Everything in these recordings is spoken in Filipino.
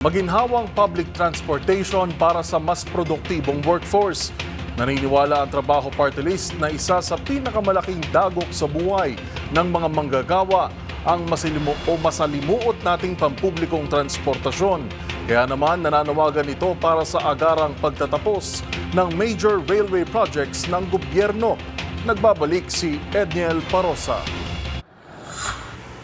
Maginhawang public transportation para sa mas produktibong workforce. Naniniwala ang Trabaho Party List na isa sa pinakamalaking dagok sa buhay ng mga manggagawa ang masalimuot nating pampublikong transportasyon. Kaya naman nananawagan ito para sa agarang pagtatapos ng major railway projects ng gobyerno. Nagbabalik si Edniel Parosa.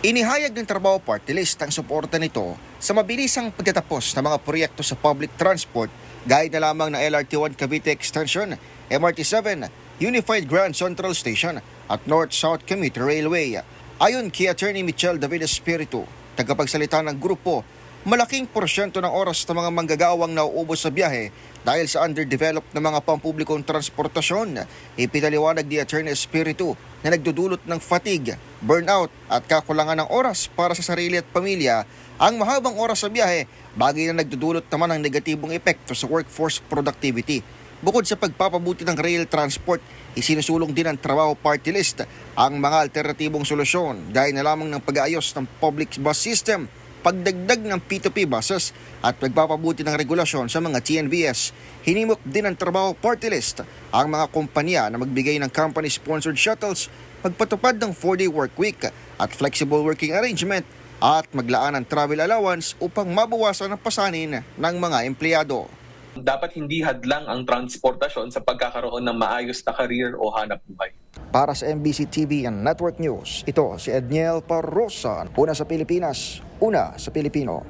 Inihayag ng Trabaho Party List ang suporta nito sa mabilisang pagtatapos ng mga proyekto sa public transport gaya na lamang ng LRT1 Cavite Extension, MRT7, Unified Grand Central Station at North-South Commuter Railway. Ayon kay Attorney Michelle David Espiritu, tagapagsalita ng grupo, malaking porsyento ng oras ng mga manggagawang nauubos sa biyahe dahil sa underdeveloped na mga pampublikong transportasyon. Ipinaliwanag ni Attorney Espiritu na nagdudulot ng fatigue, burnout at kakulangan ng oras para sa sarili at pamilya ang mahabang oras sa biyahe, bagay na nagdudulot naman ng negatibong epekto sa workforce productivity. Bukod sa pagpapabuti ng rail transport, isinusulong din ng Trabaho Party List ang mga alternatibong solusyon gaya na lamang ng pag-aayos ng public bus system, pagdagdag ng P2P buses at pagpapabuti ng regulasyon sa mga TNVS. Hinimok din ng Trabaho Party List ang mga kumpanya na magbigay ng company-sponsored shuttles, magpatupad ng 4-day work week at flexible working arrangement at maglaan ng travel allowance upang mabawasan ang pasanin ng mga empleyado. Dapat hindi hadlang ang transportasyon sa pagkakaroon ng maayos na career o hanap buhay. Para sa MBC TV and Network News, ito si Edniel Parosa. Una sa Pilipinas, una sa Pilipino.